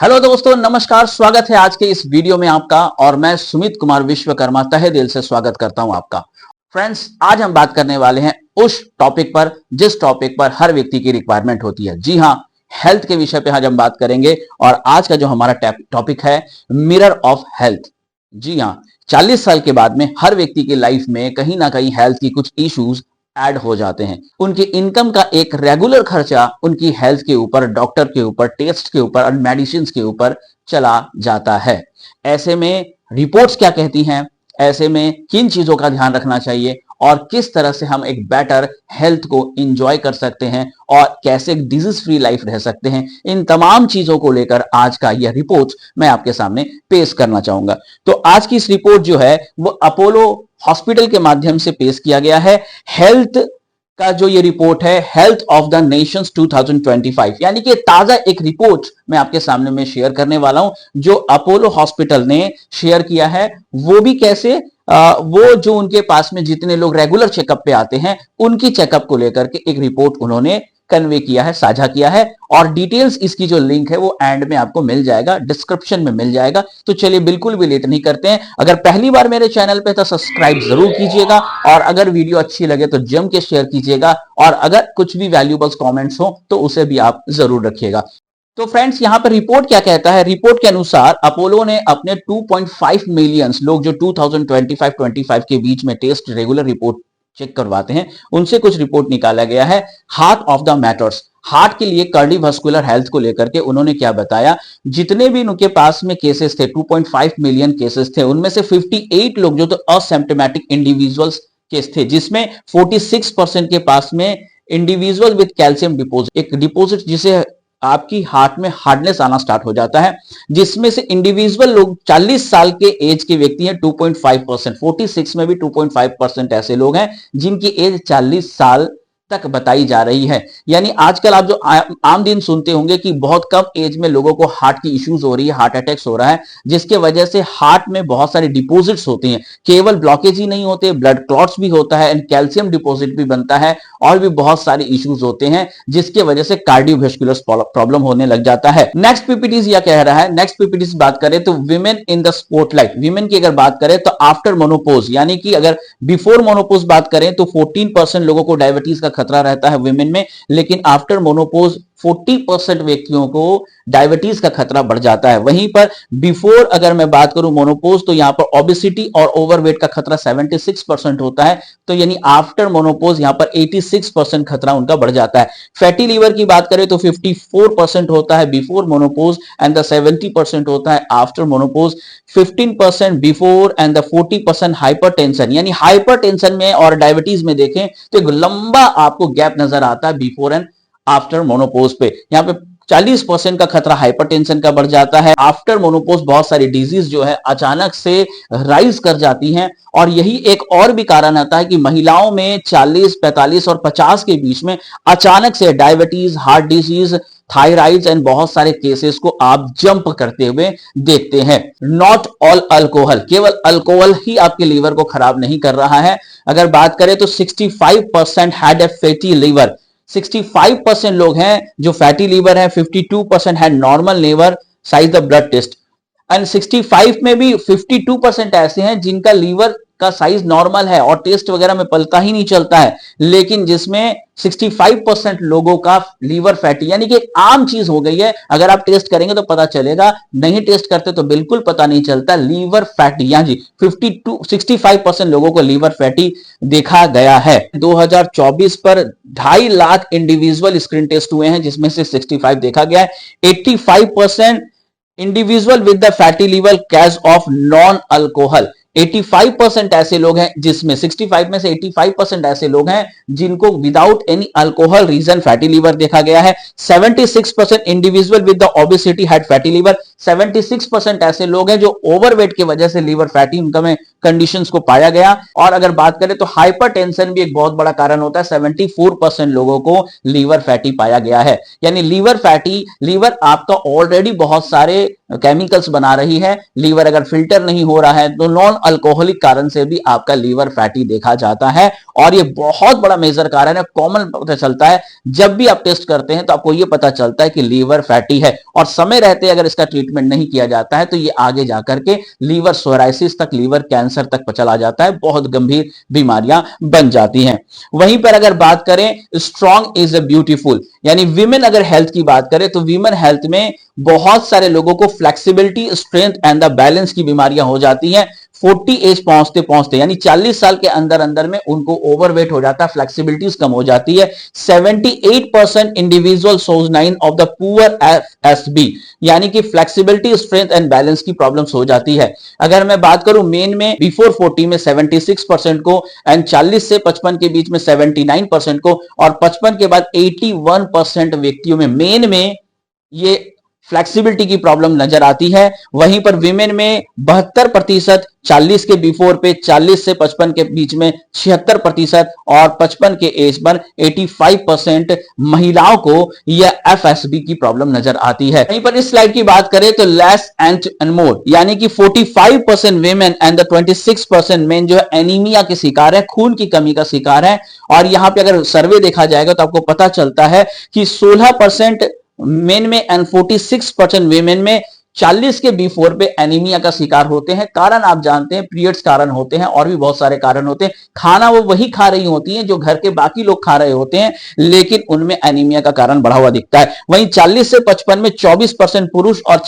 Hello दोस्तों, नमस्कार। स्वागत है आज के इस वीडियो में आपका। और मैं सुमित कुमार विश्वकर्मा तहे दिल से स्वागत करता हूं आपका। फ्रेंड्स, आज हम बात करने वाले हैं उस टॉपिक पर जिस टॉपिक पर हर व्यक्ति की रिक्वायरमेंट होती है। जी हां, हेल्थ के विषय पे आज हम बात करेंगे। और आज का जो हमारा टॉपिक है, मिरर ऑफ हेल्थ। जी हां, 40 साल के बाद में हर व्यक्ति की लाइफ में कहीं ना कहीं हेल्थ की कुछ इश्यूज ऐड हो जाते हैं। उनकी इनकम का एक रेगुलर खर्चा उनकी हेल्थ के ऊपर, डॉक्टर के ऊपर, टेस्ट के ऊपर और मेडिसिन के ऊपर चला जाता है। ऐसे में रिपोर्ट्स क्या कहती हैं, ऐसे में किन चीजों का ध्यान रखना चाहिए और किस तरह से हम एक बेटर हेल्थ को एंजॉय कर सकते हैं और कैसे एक डिजीज फ्री लाइफ रह सकते हैं, इन तमाम चीजों को लेकर आज का यह रिपोर्ट मैं आपके सामने पेश करना चाहूंगा। तो आज की इस रिपोर्ट जो है वो अपोलो हॉस्पिटल के माध्यम से पेश किया गया है। हेल्थ का जो ये रिपोर्ट है, हेल्थ ऑफ द नेशंस 2025, यानी कि ताजा एक रिपोर्ट मैं आपके सामने में शेयर करने वाला हूं जो अपोलो हॉस्पिटल ने शेयर किया है। वो भी कैसे, वो जो उनके पास में जितने लोग रेगुलर चेकअप पे आते हैं उनकी चेकअप को लेकर के एक रिपोर्ट उन्होंने कन्वे किया है, साझा किया है। और डिटेल्स इसकी जो लिंक है वो एंड में आपको मिल जाएगा, डिस्क्रिप्शन में मिल जाएगा। तो चलिए बिल्कुल भी लेट नहीं करते हैं। अगर पहली बार मेरे चैनल पे तो सब्सक्राइब जरूर कीजिएगा और अगर वीडियो अच्छी लगे तो जम के शेयर कीजिएगा और अगर कुछ भी वैल्यूएबल्स कमेंट्स हो तो उसे भी आप जरूर रखिएगा। तो फ्रेंड्स, यहां पर रिपोर्ट क्या कहता है। रिपोर्ट के अनुसार अपोलो ने अपने 2.5 मिलियन लोग जो 2025 के बीच में टेस्ट रेगुलर रिपोर्ट चेक करवाते हैं, उनसे कुछ रिपोर्ट निकाला गया है। Heart of the matters, heart के लिए कार्डियोवास्कुलर हेल्थ को लेकर के उन्होंने क्या बताया। जितने भी उनके पास में केसेस थे, 2.5 मिलियन केसेस थे, उनमें से 58 लोग जो तो असिम्प्टोमेटिक इंडिविजुअल्स केस थे, जिसमें 46% के पास में इंडिविजुअल विद कैल्शियम डिपोजिट, एक डिपोजिट जिसे आपकी हार्ट में हार्डनेस आना स्टार्ट हो जाता है, जिसमें से इंडिविजुअल लोग 40 साल के एज के व्यक्ति हैं 2.5%, 46 में भी 2.5% ऐसे लोग हैं जिनकी एज 40 साल तक बताई जा रही है। यानी आजकल आप जो आम दिन सुनते होंगे कि बहुत कम एज में लोगों को हार्ट की इश्यूज हो रही है, हार्ट अटैक्स हो रहा है, जिसके वजह से हार्ट में बहुत सारे डिपॉजिट्स होते हैं। केवल ब्लॉकेज ही नहीं होते, ब्लड क्लॉट्स भी होता है एंड कैल्शियम डिपॉजिट भी बनता है और भी बहुत सारे इश्यूज होते हैं जिसके वजह से कार्डियोवास्कुलर प्रॉब्लम होने लग जाता है। नेक्स्ट पीपीटी यह कह रहा है, नेक्स्ट पीपीटी से बात करें तो women in the spotlight. Women की अगर बात करें तो आफ्टर मोनोपोज, यानी कि अगर बिफोर मोनोपोज बात करें तो 14% लोगों को डायबिटीज का खतरा रहता है विमेन में, लेकिन आफ्टर मोनोपोज 40% व्यक्तियों को डायबिटीज का खतरा बढ़ जाता है। वहीं पर बिफोर अगर मैं बात करूं मोनोपोज तो यहां पर ओबेसिटी और ओवरवेट का खतरा 76% होता है। तो यानी आफ्टर मोनोपोज यहां पर 86% खतरा उनका बढ़ जाता है। फैटी लीवर की बात करें तो 54% होता है बिफोर मोनोपोज एंड द 70% होता है after menopause. 15% before and the 40% hypertension, यानी हाइपरटेंशन में और डायबिटीज में देखें तो एक लंबा आपको गैप नजर आता है बिफोर एंड आफ्टर मोनोपोज पे। यहां पे 40% का खतरा हाइपरटेंशन का बढ़ जाता है। आफ्टर मोनोपोज बहुत सारी डिजीज जो है अचानक से राइज कर जाती हैं और यही एक और भी कारण आता है कि महिलाओं में 40, 45 और 50 के बीच में अचानक से diabetes, heart disease, thyroid and बहुत सारे केसेस को आप जंप करते हुए देखते हैं। नॉट ऑल अल्कोहल, केवल अल्कोहल ही आपके लीवर को खराब नहीं कर रहा है। अगर बात करें तो 65% हैड ए फैटी लीवर, 65% लोग हैं जो फैटी लीवर है, 52% है normal liver size the blood test and 65 में भी 52% ऐसे हैं जिनका लीवर का साइज नॉर्मल है और टेस्ट वगैरह में पता ही नहीं चलता है, लेकिन जिसमें 65% लोगों का लीवर फैटी, यानी कि एक आम चीज हो गई है। अगर आप टेस्ट करेंगे तो पता चलेगा, नहीं टेस्ट करते तो बिल्कुल पता नहीं चलता। लीवर फैटी, यानी जी 65% लोगों को लीवर फैटी देखा गया है। 2024 पर 2.5 लाख इंडिविजुअल स्क्रीन टेस्ट हुए हैं जिसमें से 65 देखा गया है। 85% individual with the fatty liver cause of non alcohol, 85% ऐसे लोग हैं जिसमें 65 में से 85% ऐसे लोग हैं जिनको without any alcohol reason fatty liver देखा गया है। 76% individual with the obesity had fatty liver, 76% ऐसे लोग हैं जो ओवरवेट की वजह से लीवर फैटी उनका में कंडीशंस को पाया गया। और अगर बात करें तो हाइपरटेंशन भी एक बहुत बड़ा कारण होता है, 74% लोगों को लीवर फैटी पाया गया है। यानी लीवर फैटी, लीवर आपका ऑलरेडी बहुत सारे केमिकल्स बना रही है, लीवर अगर फिल्टर नहीं हो रहा है तो नॉन अल्कोहलिक कारण से भी आपका लीवर फैटी देखा जाता है। और ये बहुत बड़ा मेजर कारण है, कॉमन पता चलता है जब भी आप टेस्ट करते हैं तो आपको ये पता चलता है कि लीवर फैटी है। और समय रहते अगर इसका ट्रीटमेंट नहीं किया जाता है तो ये आगे जाकर के लीवर सोराइसिस तक, लीवर कैंसर तक चला जाता है, बहुत गंभीर बीमारियां बन जाती हैं। वहीं पर अगर बात करें स्ट्रॉन्ग इज अ ब्यूटीफुल, यानी विमेन अगर हेल्थ की बात करें तो विमेन हेल्थ में बहुत सारे लोगों को flexibility, strength and the balance की बीमारियां हो जाती हैं 40 एज पहुंचते पहुंचते, यानी 40 साल के अंदर अंदर में उनको ओवरवेट हो जाता है, फ्लेक्सिबिलिटीज कम हो जाती है। 78% individual shows 9 of the poor FSB, यानी कि फ्लेक्सिबिलिटी, स्ट्रेंथ एंड बैलेंस की प्रॉब्लम्स हो जाती है। अगर मैं बात करूं मेन में बिफोर 40 में 76% को, एंड 40 से 55 के बीच में 79% को, और 55 के बाद 81% व्यक्तियों में मेन में ये फ्लेक्सिबिलिटी की प्रॉब्लम नजर आती है। वहीं पर विमेन में 72%, 40 के बिफोर पे, 40 से 55 के बीच में 76%, और 55 के एज पर 85% महिलाओं को यह एफएसबी की प्रॉब्लम नजर आती है। वहीं पर इस स्लाइड की बात करें तो लेस एंड मोर, यानी कि 45% विमेन एंड द 26% मेन जो है एनीमिया के शिकार है, खून की कमी का शिकार है। और यहां पे अगर सर्वे देखा जाएगा तो आपको पता चलता है कि 16% मेन में एंड 46% वीमेन में 40 के बिफोर पे एनीमिया का शिकार होते हैं। कारण आप जानते हैं, पीरियड्स कारण होते हैं और भी बहुत सारे कारण होते हैं। खाना वो वही खा रही होती हैं जो घर के बाकी लोग खा रहे होते हैं, लेकिन उनमें एनीमिया का कारण बढ़ा हुआ दिखता है। वहीं 40 से 55 में 24% पुरुष और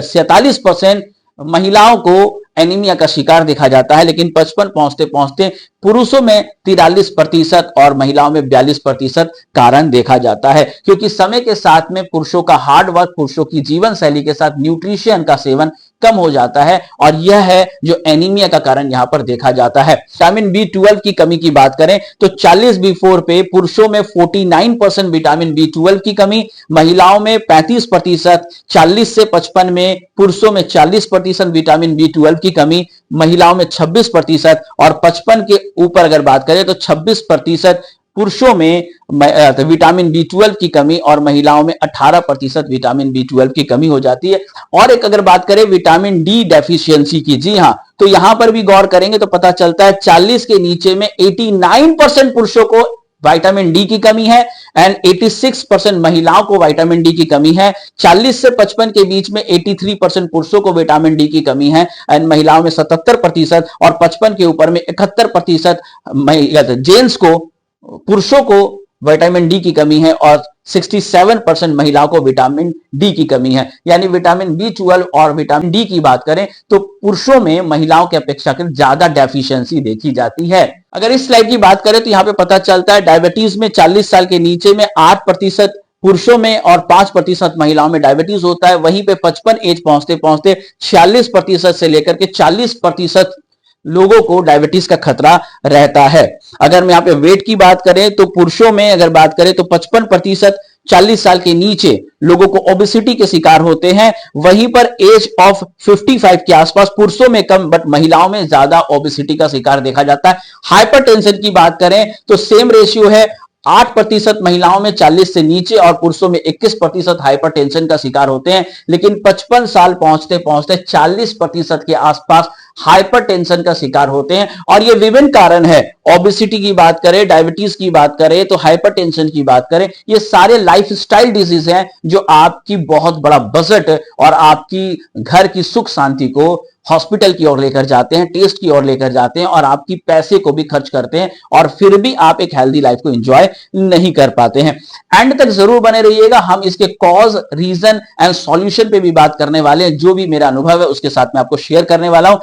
46% महिलाओं को एनीमिया का शिकार देखा जाता है, लेकिन 55 पहुंचते पहुंचते पुरुषों में 43% और महिलाओं में 42% कारण देखा जाता है। क्योंकि समय के साथ में पुरुषों का हार्ड वर्क, पुरुषों की जीवन शैली के साथ न्यूट्रिशन का सेवन कम हो जाता है, और यह है जो एनीमिया का कारण यहां पर देखा जाता है। विटामिन बी 12 की कमी की बात करें तो 40 बिफोर पे पुरुषों में 49% विटामिन बी 12 की कमी, महिलाओं में 35%, 40 से 55 में पुरुषों में 40% विटामिन बी 12 की कमी, महिलाओं में 26%, और 55 के ऊपर अगर बात करें तो 26% पुरुषों में विटामिन बी 12 की कमी, और महिलाओं में 18% विटामिन बी 12 की कमी हो जाती है। और एक अगर बात करें विटामिन डी डेफिशिएंसी की, जी हां, तो यहां पर भी गौर करेंगे तो पता चलता है 40 के नीचे में 89% पुरुषों को विटामिन डी की कमी है, एंड 86% महिलाओं को विटामिन डी की कमी है। 40 से 55 के बीच में 83% पुरुषों को विटामिन डी की कमी है, एंड महिलाओं में 77%, और 55 के ऊपर में 71% जेंट्स को, पुरुषों को विटामिन डी की कमी है, और 67% महिलाओं को विटामिन डी की कमी है। यानी विटामिन बी 12 और विटामिन डी की बात करें तो पुरुषों में महिलाओं की अपेक्षा ज्यादा डेफिशिएंसी देखी जाती है। अगर इस स्लाइड की बात करें तो यहां पे पता चलता है डायबिटीज में 40 साल के नीचे में 8% पुरुषों में और 5% महिलाओं में डायबिटीज होता है। वहीं पे 55 एज पहुंचते पहुंचते 46% से लेकर के 40% लोगों को डायबिटीज का खतरा रहता है। अगर मैं यहाँ पे वेट की बात करें तो पुरुषों में अगर बात करें तो 55% 40 साल के नीचे लोगों को ओबेसिटी के शिकार होते हैं। वहीं पर एज ऑफ 55 के आसपास पुरुषों में कम, बट महिलाओं में ज्यादा ओबेसिटी का शिकार देखा जाता है। हाइपरटेंशन की बात करें तो सेम रेशियो है, 8% महिलाओं में 40 से नीचे और पुरुषों में 21% हाइपरटेंशन का शिकार होते हैं। लेकिन 55 साल पहुंचते पहुंचते 40% के आसपास हाइपरटेंशन का शिकार होते हैं। और ये विभिन्न कारण है, ओबेसिटी की बात करें, डायबिटीज की बात करें तो हाइपरटेंशन की बात करें, ये सारे लाइफस्टाइल डिजीज हैं जो आपकी बहुत बड़ा बजट और आपकी घर की सुख शांति को हॉस्पिटल की ओर लेकर जाते हैं, टेस्ट की ओर लेकर जाते हैं, और आपकी पैसे को भी खर्च करते हैं, और फिर भी आप एक हेल्दी लाइफ को एंजॉय नहीं कर पाते हैं। एंड तक जरूर बने रहिएगा, हम इसके कॉज, रीजन एंड सॉल्यूशन पे भी बात करने वाले हैं। जो भी मेरा अनुभव है उसके साथ मैं आपको शेयर करने वाला हूं।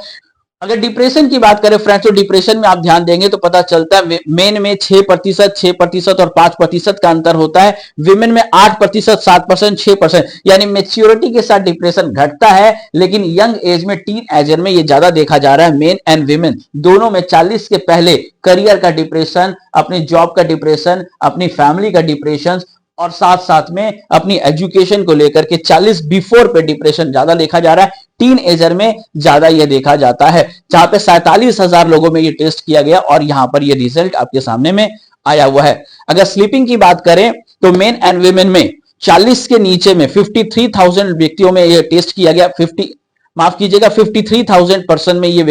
अगर डिप्रेशन की बात करें फ्रेंड्स, तो डिप्रेशन में आप ध्यान देंगे तो पता चलता है मेन में 6% और 5% का अंतर होता है। विमेन में 8%, 7%, 6%, यानी मेच्योरिटी के साथ डिप्रेशन घटता है, लेकिन यंग एज में, टीन एजर में ये ज्यादा देखा जा रहा है। मेन एंड विमेन दोनों में 40 के पहले करियर का डिप्रेशन, अपनी जॉब का डिप्रेशन, अपनी फैमिली का डिप्रेशन, और साथ साथ में अपनी एजुकेशन को लेकर के 40 बिफोर पे डिप्रेशन ज्यादा देखा जा रहा है, टीन एजर में ज्यादा यह देखा जाता है, जहां पे 47,000 लोगों में ये टेस्ट किया गया और यहां पर ये रिजल्ट आपके सामने में आया हुआ है। अगर स्लीपिंग की बात करें तो मेन एंड वुमेन में 40 के नीचे में 53,000 व्यक्तियों में यह टेस्ट किया गया, 53,000 पर्सन में ये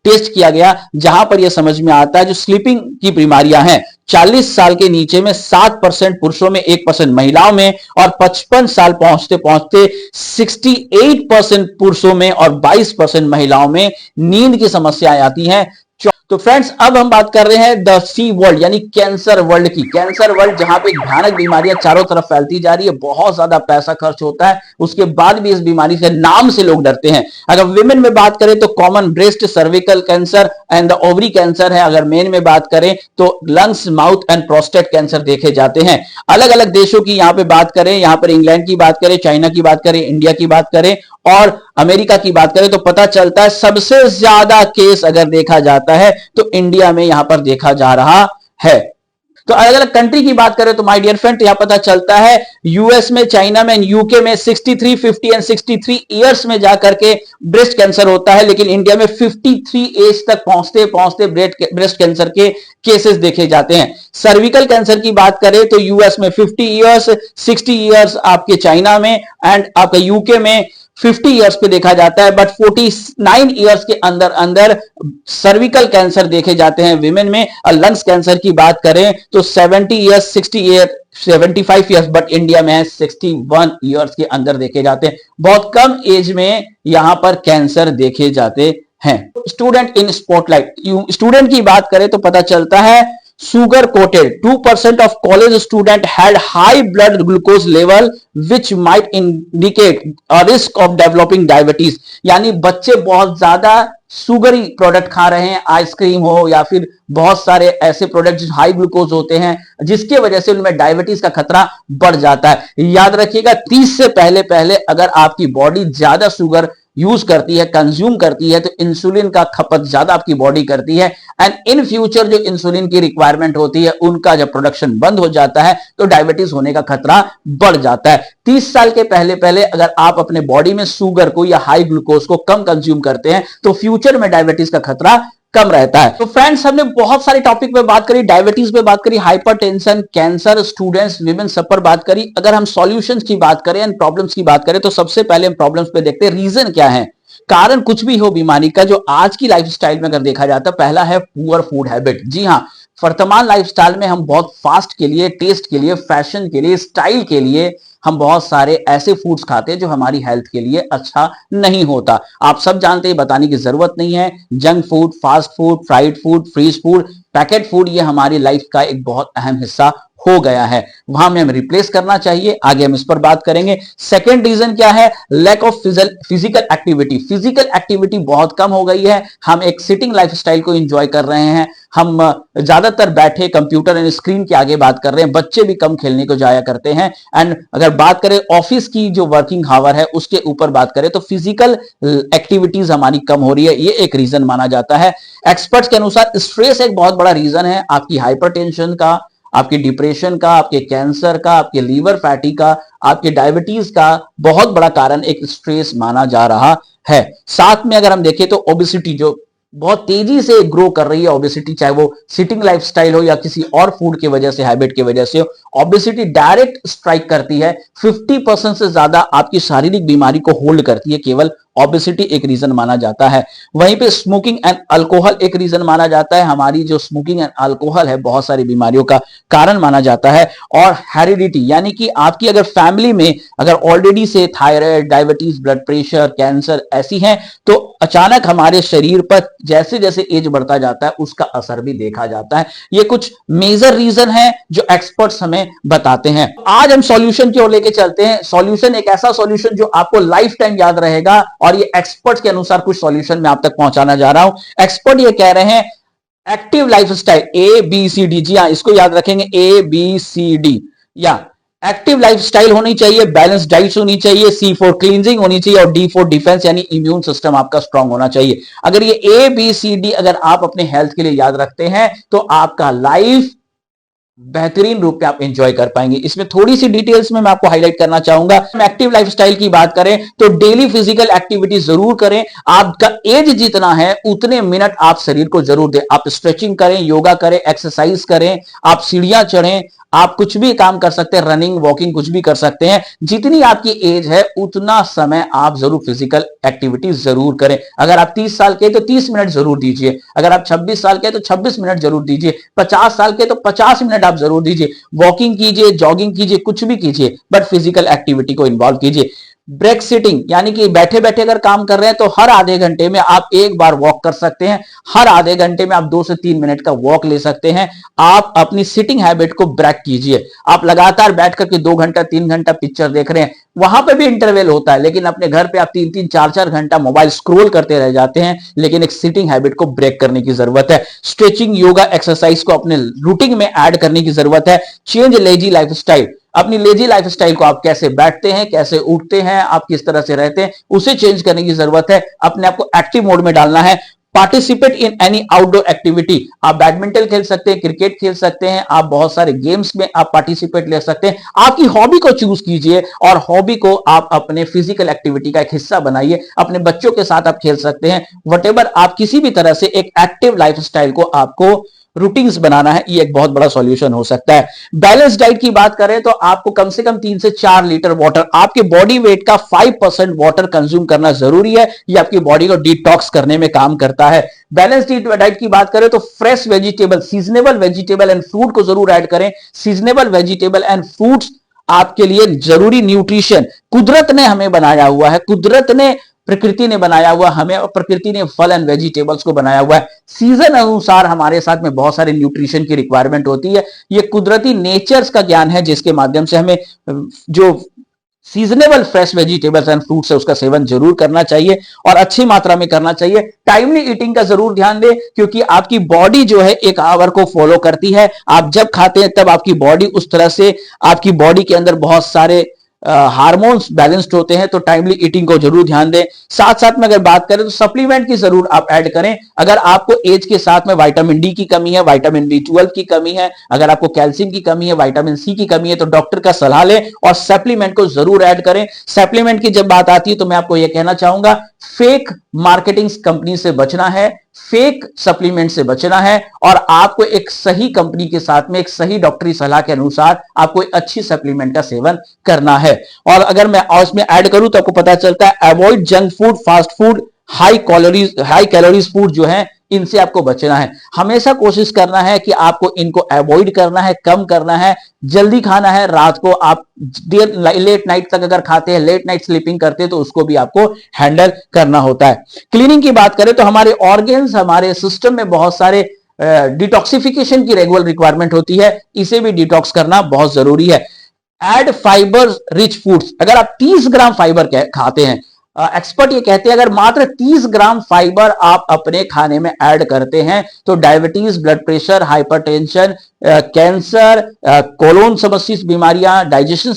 टेस्ट किया गया, जहां पर यह समझ में आता है जो स्लीपिंग की बीमारियां हैं 40 साल के नीचे में 7% पुरुषों में, 1% महिलाओं में और 55 साल पहुंचते पहुंचते 68% पुरुषों में और 22% महिलाओं में नींद की समस्याएं आती हैं। तो फ्रेंड्स, अब हम बात कर रहे हैं द सी वर्ल्ड यानी कैंसर वर्ल्ड की। कैंसर वर्ल्ड जहां पे भयानक बीमारियां चारों तरफ फैलती जा रही है, बहुत ज्यादा पैसा खर्च होता है, उसके बाद भी इस बीमारी के नाम से लोग डरते हैं। अगर विमेन में बात करें तो common breast cervical cancer and the ovary cancer है। अगर मेन में बात करें तो lungs, mouth and prostate cancer देखे जाते हैं। अलग अलग देशों की यहां पे बात करें, यहां पर इंग्लैंड की बात करें, चाइना की बात करें, इंडिया की बात करें और अमेरिका की बात करें तो पता चलता है सबसे ज्यादा केस अगर देखा जाता है तो इंडिया में यहां पर देखा जा रहा है। तो अलग अलग कंट्री की बात करें तो माय डियर फ्रेंड यहां पता चलता है यूएस में, चाइना में, यूके में 63, 50 एंड 63 इयर्स में जाकर के ब्रेस्ट कैंसर होता है, लेकिन इंडिया में 53 एज तक पहुंचते पहुंचते ब्रेस्ट कैंसर के केसेस देखे जाते हैं। सर्विकल कैंसर की बात करें तो यूएस में 50 इयर्स, 60 इयर्स आपके चाइना में एंड आपका यूके में 50 इयर्स पे देखा जाता है, बट 49 इयर्स के अंदर अंदर सर्विकल कैंसर देखे जाते हैं विमेन में। और लंग्स कैंसर की बात करें तो 70 years, 60 year, 75 years, but India में 61 इयर्स के अंदर देखे जाते हैं। बहुत कम एज में यहां पर कैंसर देखे जाते हैं। स्टूडेंट इन स्पॉटलाइट, स्टूडेंट की बात करें तो पता चलता है sugar coated 2% of college student had high blood glucose level which might indicate a risk of developing diabetes। यानी बच्चे बहुत ज्यादा सुगरी प्रोडक्ट खा रहे हैं, आइसक्रीम हो या फिर बहुत सारे ऐसे प्रोडक्ट जो हाई ग्लूकोज होते हैं, जिसके वजह से उनमें डायबिटीज का खतरा बढ़ जाता है। याद रखिएगा 30 से पहले पहले अगर आपकी बॉडी ज्यादा शुगर यूज करती है, कंज्यूम करती है, तो इंसुलिन का खपत ज्यादा आपकी बॉडी करती है एंड इन फ्यूचर जो इंसुलिन की रिक्वायरमेंट होती है उनका जब प्रोडक्शन बंद हो जाता है तो डायबिटीज होने का खतरा बढ़ जाता है। 30 साल के पहले पहले अगर आप अपने बॉडी में शुगर को या हाई ग्लूकोज को कम कंज्यूम करते हैं तो फ्यूचर में डायबिटीज का खतरा कम रहता है। तो फ्रेंड्स, हमने बहुत सारे टॉपिक पे बात करी, डायबिटीज पे बात करी, हाइपरटेंशन, कैंसर, स्टूडेंट्स, विमेन, सब पर बात करी। अगर हम सॉल्यूशंस की बात करें एंड प्रॉब्लम्स की बात करें तो सबसे पहले हम प्रॉब्लम्स पे देखते हैं रीजन क्या है, कारण कुछ भी हो बीमारी का। जो आज की लाइफस्टाइल में अगर देखा जाता है, पहला है पुअर फूड हैबिट। जी हाँ, वर्तमान लाइफस्टाइल में हम बहुत फास्ट के लिए, टेस्ट के लिए, फैशन के लिए, स्टाइल के लिए हम बहुत सारे ऐसे फूड्स खाते हैं जो हमारी हेल्थ के लिए अच्छा नहीं होता। आप सब जानते हैं, बताने की जरूरत नहीं है। Junk food, fast food, fried food, freeze food, packet food, ये हमारी लाइफ का एक बहुत अहम हिस्सा हो गया है, वहां में हमें रिप्लेस करना चाहिए। आगे हम इस पर बात करेंगे। सेकंड रीजन क्या है, lack of physical activity. Physical activity बहुत कम हो गई है, हम एक सिटिंग लाइफस्टाइल को एंजॉय कर रहे हैं, हम ज्यादातर बैठे कंप्यूटर एंड स्क्रीन के आगे बात कर रहे हैं, बच्चे भी कम खेलने को जाया करते हैं। एंड अगर बात करें ऑफिस की जो वर्किंग आवर है उसके ऊपर बात करें तो फिजिकल एक्टिविटीज हमारी कम हो रही है, ये एक रीजन माना जाता है। एक्सपर्ट्स के अनुसार स्ट्रेस एक बहुत बड़ा रीजन है आपकी हाइपरटेंशन का, आपके डिप्रेशन का, आपके कैंसर का, आपके लीवर फैटी का, आपके डायबिटीज का बहुत बड़ा कारण एक स्ट्रेस माना जा रहा है। साथ में अगर हम देखें तो ओबेसिटी जो बहुत तेजी से ग्रो कर रही है, ओबेसिटी चाहे वो सिटिंग लाइफस्टाइल हो या किसी और फूड की वजह से, हैबिट की वजह से हो, ओबेसिटी डायरेक्ट स्ट्राइक करती है। 50% से ज्यादा आपकी शारीरिक बीमारी को होल्ड करती है, केवल ओबेसिटी एक रीजन माना जाता है। वहीं पे स्मोकिंग एंड अल्कोहल एक रीजन माना जाता है। हमारी जो स्मोकिंग एंड अल्कोहल है बहुत सारी बीमारियों का कारण माना जाता है। और हेरिडिटी यानी कि आपकी अगर फैमिली में अगर ऑलरेडी से thyroid, diabetes, blood pressure, cancer ऐसी हैं तो अचानक हमारे शरीर पर जैसे जैसे एज बढ़ता जाता है उसका असर भी देखा जाता है। ये कुछ मेजर रीजन है जो एक्सपर्ट्स हमें बताते हैं। आज हम सॉल्यूशन की ओर लेके चलते हैं। सॉल्यूशन एक ऐसा सॉल्यूशन जो आपको लाइफ टाइम याद रहेगा और ये एक्सपर्ट्स के अनुसार कुछ सॉल्यूशन मैं आप तक पहुंचाना जा रहा हूं। एक्सपर्ट ये कह रहे हैं एक्टिव लाइफस्टाइल, ABCD। जी हाँ, इसको याद रखेंगे, ABCD। या एक्टिव लाइफस्टाइल होनी चाहिए, बैलेंस डाइट होनी चाहिए, C फॉर क्लींजिंग होनी चाहिए और D फॉर डिफेंस यानी इम्यून सिस्टम आपका स्ट्रांग होना चाहिए। अगर ये ABCD अगर आप अपने हेल्थ के लिए याद रखते हैं तो आपका लाइफ बेहतरीन रूप में आप एंजॉय कर पाएंगे। इसमें थोड़ी सी डिटेल्स में मैं आपको हाईलाइट करना चाहूंगा। एक्टिव लाइफस्टाइल की बात करें तो डेली फिजिकल एक्टिविटी जरूर करें। आपका एज जितना है उतने मिनट आप शरीर को जरूर दें। आप स्ट्रेचिंग करें, योगा करें, एक्सरसाइज करें, आप सीढ़ियां चढ़ें, आप कुछ भी काम कर सकते हैं, रनिंग वॉकिंग कुछ भी कर सकते हैं। जितनी आपकी एज है उतना समय आप जरूर फिजिकल एक्टिविटी जरूर करें। अगर आप 30 साल के तो 30 मिनट जरूर दीजिए। अगर आप 26 साल के तो 26 मिनट जरूर दीजिए। 50 साल के तो 50 मिनट आप जरूर दीजिए। वॉकिंग कीजिए, जॉगिंग कीजिए, कुछ भी कीजिए, बट फिजिकल एक्टिविटी को इन्वॉल्व कीजिए। ब्रेक सिटिंग यानी कि बैठे बैठे अगर काम कर रहे हैं तो हर आधे घंटे में आप एक बार वॉक कर सकते हैं। हर आधे घंटे में आप 2 से 3 मिनट का वॉक ले सकते हैं। आप अपनी सिटिंग हैबिट को ब्रेक कीजिए। आप लगातार बैठ करके 2 घंटा 3 घंटा पिक्चर देख रहे हैं, वहां पे भी इंटरवल होता है, लेकिन अपने घर पे आप 3-3 4-4 घंटा मोबाइल स्क्रॉल करते रह जाते हैं। लेकिन एक सिटिंग हैबिट को ब्रेक करने की जरूरत है। स्ट्रेचिंग, योगा, एक्सरसाइज को अपने रूटीन में ऐड करने की जरूरत है। Change lazy lifestyle. अपनी लेजी लाइफस्टाइल को आप कैसे बैठते हैं, कैसे उठते हैं, आप किस तरह से रहते हैं, उसे चेंज करने की जरूरत है। अपने आप को एक्टिव मोड में डालना है। Participate in any outdoor activity. आप बैडमिंटन खेल सकते हैं, क्रिकेट खेल सकते हैं, आप बहुत सारे गेम्स में आप पार्टिसिपेट ले सकते हैं। आपकी हॉबी को चूज कीजिए और हॉबी को आप अपने फिजिकल एक्टिविटी का एक हिस्सा बनाइए। अपने बच्चों के साथ आप खेल सकते हैं। वटेवर आप किसी भी तरह से एक एक्टिव लाइफस्टाइल को आपको रूटीन्स बनाना है, ये एक बहुत बड़ा सॉल्यूशन हो सकता है। बैलेंस डाइट की बात करें तो आपको कम से कम 3 से 4 लीटर वाटर, आपके बॉडी वेट का 5% वाटर कंज्यूम करना जरूरी है। ये आपकी बॉडी को डिटॉक्स करने में काम करता है। बैलेंस डाइट की बात करें तो fresh vegetable, seasonable vegetable and fruit को जरूर ऐड करें। सीजनेबल वेजिटेबल एंड फ्रूट्स आपके लिए जरूरी न्यूट्रिशन कुदरत ने हमें बनाया हुआ है। कुदरत ने, प्रकृति ने बनाया हुआ हमें, और प्रकृति ने फल एंड वेजिटेबल्स को बनाया हुआ है। सीजन अनुसार हमारे साथ में बहुत सारे न्यूट्रिशन की रिक्वायरमेंट होती है। ये कुदरती नेचर्स का ज्ञान है जिसके माध्यम से हमें जो seasonable fresh vegetables and fruits है उसका सेवन जरूर करना चाहिए और अच्छी मात्रा में करना चाहिए। टाइमली ईटिंग का जरूर ध्यान दें, क्योंकि आपकी बॉडी जो है एक आवर को फॉलो करती है। आप जब खाते हैं तब आपकी बॉडी उस तरह से, आपकी बॉडी के अंदर बहुत सारे हार्मोन्स बैलेंस्ड होते हैं। तो टाइमली ईटिंग को जरूर ध्यान दें। साथ साथ में अगर बात करें तो सप्लीमेंट की जरूर आप ऐड करें। अगर आपको एज के साथ में विटामिन डी की कमी है, विटामिन B12 की कमी है, अगर आपको कैल्शियम की कमी है, विटामिन सी की कमी है, तो डॉक्टर का सलाह लें और सप्लीमेंट को जरूर ऐड करें। सप्लीमेंट की जब बात आती है तो मैं आपको यह कहना चाहूंगा, फेक मार्केटिंग कंपनी से बचना है, फेक सप्लीमेंट से बचना है और आपको एक सही कंपनी के साथ में एक सही डॉक्टरी सलाह के अनुसार आपको एक अच्छी सप्लीमेंट का सेवन करना है। और अगर मैं उसमें ऐड करूं तो आपको पता चलता है, avoid junk food, fast food, high calories food जो है, इनसे आपको बचना है। हमेशा कोशिश करना है कि आपको इनको अवॉइड करना है, कम करना है। जल्दी खाना है, रात को आप देर लेट नाइट तक अगर खाते हैं, लेट नाइट स्लीपिंग करते हैं, तो उसको भी आपको हैंडल करना होता है। क्लीनिंग की बात करें तो हमारे ऑर्गन्स, हमारे सिस्टम में बहुत सारे डिटॉक्सिफिकेशन की रेगुलर रिक्वायरमेंट होती है, इसे भी डिटॉक्स करना बहुत जरूरी है। Add fibre rich foods. अगर आप 30 ग्राम फाइबर खाते हैं, एक्सपर्ट ये कहते हैं अगर मात्र 30 ग्राम फाइबर आप अपने खाने में ऐड करते हैं तो diabetes, blood pressure, hypertension, cancer, colon संबंधी बीमारियां, डाइजेशन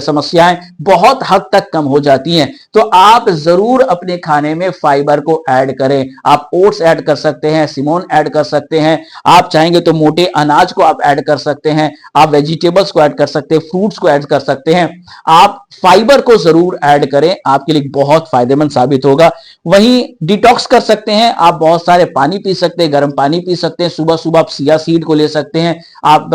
समस्याएं बहुत हद तक कम हो जाती हैं। तो आप जरूर अपने खाने में फाइबर को ऐड करें। आप ओट्स ऐड कर सकते हैं, सिमोन ऐड कर सकते हैं, आप चाहेंगे तो मोटे अनाज को आप ऐड कर सकते हैं, आप वेजिटेबल्स को ऐड कर सकते हैं, फ्रूट्स को ऐड कर सकते हैं। आप फाइबर को जरूर ऐड करें, आपके लिए बहुत फायदेमंद साबित होगा। वहीं डिटॉक्स कर सकते हैं, आप बहुत सारे पानी पी सकते हैं, गर्म पानी पी सकते हैं। सुबह सुबह आप चिया सीड को ले सकते हैं। आप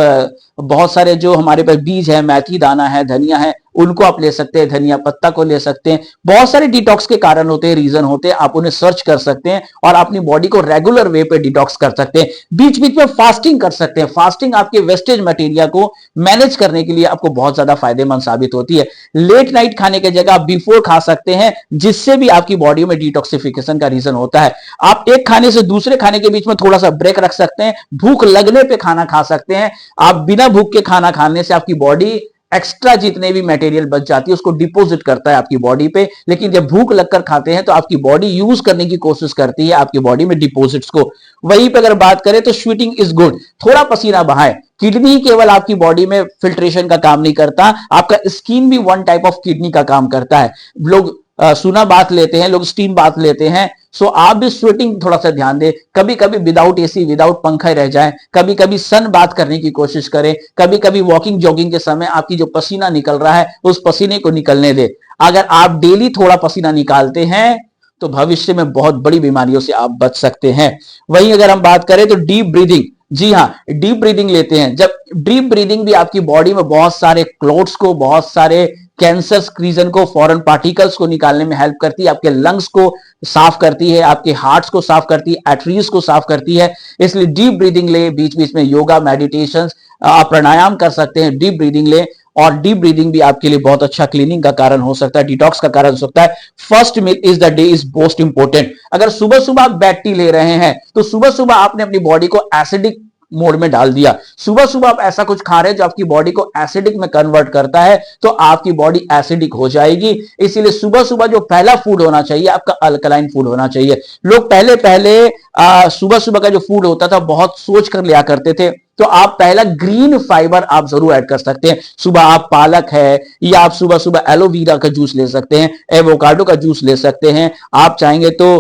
बहुत सारे जो हमारे पास बीज है, मेथी दाना है, धनिया है, उनको आप ले सकते हैं, धनिया पत्ता को ले सकते हैं। बहुत सारे डिटॉक्स के कारण होते हैं, रीजन होते हैं, आप उन्हें सर्च कर सकते हैं और अपनी बॉडी को रेगुलर वे पे डिटॉक्स कर सकते हैं। बीच बीच में फास्टिंग कर सकते हैं। फास्टिंग आपके वेस्टेज मटेरियल को मैनेज करने के लिए आपको बहुत ज्यादा फायदेमंद साबित होती है। लेट नाइट खाने की जगह आप बिफोर खा सकते हैं, जिससे भी आपकी बॉडी में डिटॉक्सिफिकेशन का रीजन होता है। आप एक खाने से दूसरे खाने के बीच में थोड़ा सा ब्रेक रख सकते हैं, भूख लगने पे खाना खा सकते हैं। आप बिना भूख के खाना खाने से आपकी बॉडी एक्स्ट्रा जितने भी मटेरियल बच जाती है उसको डिपॉजिट करता है आपकी बॉडी पे, लेकिन जब भूख लगकर खाते हैं तो आपकी बॉडी यूज करने की कोशिश करती है आपकी बॉडी में डिपॉजिट्स को। वहीं पे अगर बात करें तो स्वेटिंग इज गुड, थोड़ा पसीना बहाएं। किडनी ही केवल आपकी बॉडी में फिल्ट्रेशन का काम नहीं करता, आपका स्किन भी वन टाइप ऑफ किडनी का काम करता है। लोग सुना बात लेते हैं, लोग स्टीम बात लेते हैं। सो आप भी स्वेटिंग थोड़ा सा ध्यान दें, कभी कभी विदाउट एसी विदाउट पंखा ही रह जाए, कभी कभी सन बात करने की कोशिश करें, कभी कभी वॉकिंग जॉगिंग के समय आपकी जो पसीना निकल रहा है उस पसीने को निकलने दे। अगर आप डेली थोड़ा पसीना निकालते हैं तो भविष्य में बहुत बड़ी बीमारियों से आप बच सकते हैं। वहीं अगर हम बात करें तो डीप ब्रीदिंग, जी हाँ, डीप ब्रीदिंग लेते हैं। जब डीप ब्रीदिंग भी आपकी बॉडी में बहुत सारे क्लोट्स को, बहुत सारे कैंसर स्क्रीजन को, फॉरेन पार्टिकल्स को निकालने में हेल्प करती है, आपके लंग्स को साफ करती है, आपके हार्ट्स को साफ करती है, आर्टरीज को साफ करती है। इसलिए डीप ब्रीदिंग ले, बीच बीच में योगा, मेडिटेशन, आप प्राणायाम कर सकते हैं, डीप ब्रीदिंग ले। और डीप ब्रीदिंग भी आपके लिए बहुत अच्छा क्लीनिंग का कारण हो सकता है, डिटॉक्स का कारण हो सकता है। First meal is the day is most important. अगर सुबह सुबह आप बेड टी ले रहे हैं तो सुबह सुबह आपने अपनी बॉडी को एसिडिक मोड में डाल दिया। सुबह सुबह आप ऐसा कुछ खा रहे हैं जो आपकी बॉडी को एसिडिक में कन्वर्ट करता है, तो आपकी बॉडी एसिडिक हो जाएगी। इसीलिए सुबह सुबह जो पहला फूड होना चाहिए आपका अल्कलाइन फूड होना चाहिए। लोग पहले पहले सुबह सुबह का जो फूड होता था बहुत सोच कर लिया करते थे, तो आप पहला ग्रीन फाइबर आप जरूर ऐड कर सकते हैं। सुबह आप पालक है, या आप सुबह सुबह एलोवेरा का जूस ले सकते हैं, एवोकाडो का जूस ले सकते हैं, आप चाहेंगे तो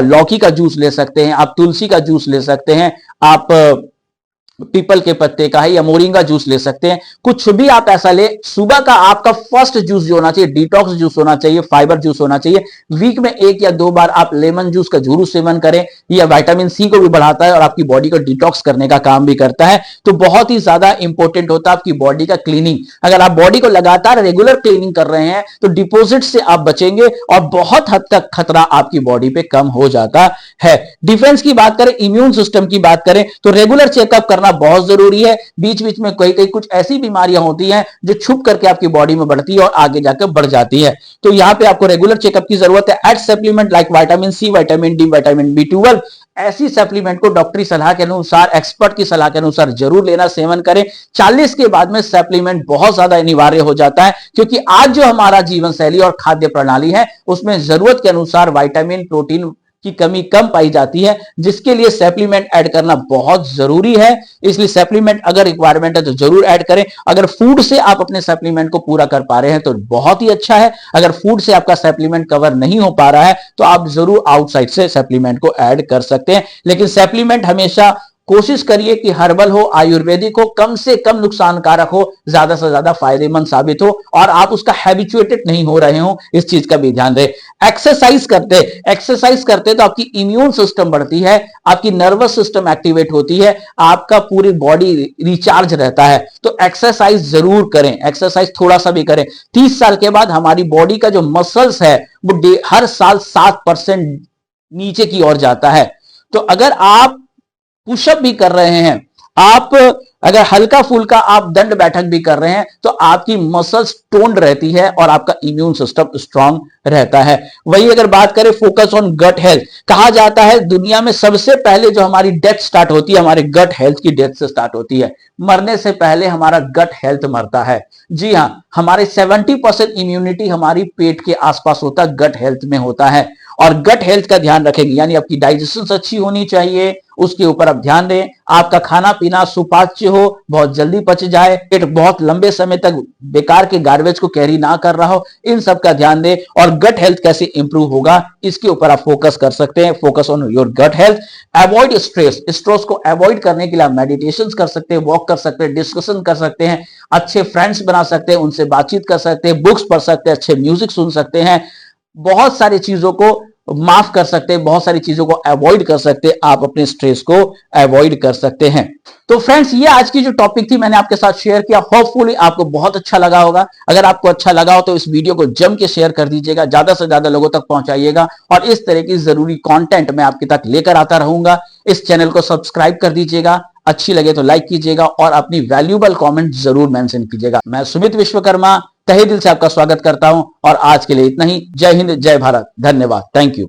लौकी का जूस ले सकते हैं, आप तुलसी का जूस ले सकते हैं, आप पीपल के पत्ते का है या मोरिंगा जूस ले सकते हैं। कुछ भी आप ऐसा ले। सुबह का आपका फर्स्ट जूस जो होना चाहिए डिटॉक्स जूस होना चाहिए, फाइबर जूस होना चाहिए। वीक में 1 या 2 बार आप लेमन जूस का जरूर सेवन करें। यह विटामिन सी को भी बढ़ाता है और आपकी बॉडी को डिटॉक्स करने का काम भी करता है। तो बहुत ही ज्यादा इंपॉर्टेंट होता है आपकी बॉडी का क्लीनिंग। अगर आप बॉडी को लगातार रेगुलर क्लीनिंग कर रहे हैं तो डिपॉजिट से आप बचेंगे और बहुत हद तक खतरा आपकी बॉडी पे कम हो जाता है। डिफेंस की बात करें, इम्यून सिस्टम की बात करें तो रेगुलर चेकअप करना बहुत जरूरी है। बीच बीच में कई कई कुछ ऐसी बीमारियां होती हैं जो छुप करके आपकी बॉडी में बढ़ती है और आगे जाकर बढ़ जाती है, तो यहां पे आपको रेगुलर चेकअप की जरूरत है। Add supplement like vitamin C, vitamin D, vitamin B12, ऐसी सप्लीमेंट को डॉक्टरी सलाह के अनुसार, एक्सपर्ट की सलाह के अनुसार जरूर लेना, सेवन करें। 40 के बाद में सप्लीमेंट बहुत ज्यादा अनिवार्य हो जाता है, क्योंकि आज जो हमारा जीवन शैली और खाद्य प्रणाली है उसमें जरूरत के अनुसार विटामिन, प्रोटीन की कमी कम पाई जाती है, जिसके लिए सप्लीमेंट ऐड करना बहुत जरूरी है। इसलिए सप्लीमेंट अगर रिक्वायरमेंट है तो जरूर ऐड करें। अगर फूड से आप अपने सप्लीमेंट को पूरा कर पा रहे हैं तो बहुत ही अच्छा है। अगर फूड से आपका सप्लीमेंट कवर नहीं हो पा रहा है तो आप जरूर आउटसाइड से सप्लीमेंट को ऐड कर सकते हैं। लेकिन सप्लीमेंट हमेशा कोशिश करिए कि हर्बल हो, आयुर्वेदिक हो, कम से कम नुकसानकारक हो, ज्यादा से ज्यादा फायदेमंद साबित हो और आप उसका हैबिचुएटेड नहीं हो रहे हो, इस चीज का भी ध्यान रहे। एक्सरसाइज करते तो आपकी इम्यून सिस्टम बढ़ती है, आपकी नर्वस सिस्टम एक्टिवेट होती है, आपका पूरी बॉडी रिचार्ज रहता है। तो एक्सरसाइज जरूर करें, एक्सरसाइज थोड़ा सा भी करें। 30 साल के बाद हमारी बॉडी का जो मसल्स है वो हर साल 7% नीचे की ओर जाता है। तो अगर आप पुशअप भी कर रहे हैं, आप अगर हल्का फुल्का आप दंड बैठक भी कर रहे हैं तो आपकी मसल्स टोन्ड रहती है और आपका इम्यून सिस्टम स्ट्रांग रहता है। वही अगर बात करें फोकस ऑन गट हेल्थ, कहा जाता है दुनिया में सबसे पहले जो हमारी डेथ स्टार्ट होती है हमारे गट हेल्थ की डेथ से स्टार्ट होती है। मरने से पहले हमारा गट हेल्थ मरता है। जी हां, हमारे 70% इम्यूनिटी हमारी पेट के आसपास होता है, गट हेल्थ में होता है। और गट हेल्थ का ध्यान रखेंगे, यानी आपकी डाइजेशन अच्छी होनी चाहिए, उसके ऊपर आप ध्यान दें। आपका खाना पीना सुपाच्य हो, बहुत जल्दी पच जाए, पेट बहुत लंबे समय तक बेकार के गार्बेज को कैरी ना कर रहा हो, इन सब का ध्यान दें। और गट हेल्थ कैसे इंप्रूव होगा इसके ऊपर आप फोकस कर सकते हैं। Focus on your gut health. Avoid stress, stress को अवॉइड करने के लिए आप मेडिटेशन कर सकते हैं, वॉक कर सकते हैं, डिस्कशन कर सकते हैं, अच्छे फ्रेंड्स बना सकते हैं, उनसे बातचीत कर सकते हैं, बुक्स पढ़ सकते हैं, अच्छे म्यूजिक सुन सकते हैं, बहुत सारी चीजों को माफ कर सकते हैं, बहुत सारी चीजों को अवॉइड कर सकते हैं, आप अपने स्ट्रेस को अवॉइड कर सकते हैं। तो फ्रेंड्स, ये आज की जो टॉपिक थी मैंने आपके साथ शेयर किया, होपफुली आपको बहुत अच्छा लगा होगा। अगर आपको अच्छा लगा हो तो इस वीडियो को जम के शेयर कर दीजिएगा, ज्यादा से ज्यादा लोगों तक पहुंचाइएगा और इस तरह की जरूरी कंटेंट मैं आपके तक लेकर आता रहूंगा। इस चैनल को सब्सक्राइब कर दीजिएगा, अच्छी लगे तो लाइक कीजिएगा और अपनी वैल्यूएबल कमेंट जरूर मेंशन कीजिएगा। मैं सुमित विश्वकर्मा तहे दिल से आपका स्वागत करता हूं और आज के लिए इतना ही। जय हिंद, जय भारत, धन्यवाद, थैंक यू।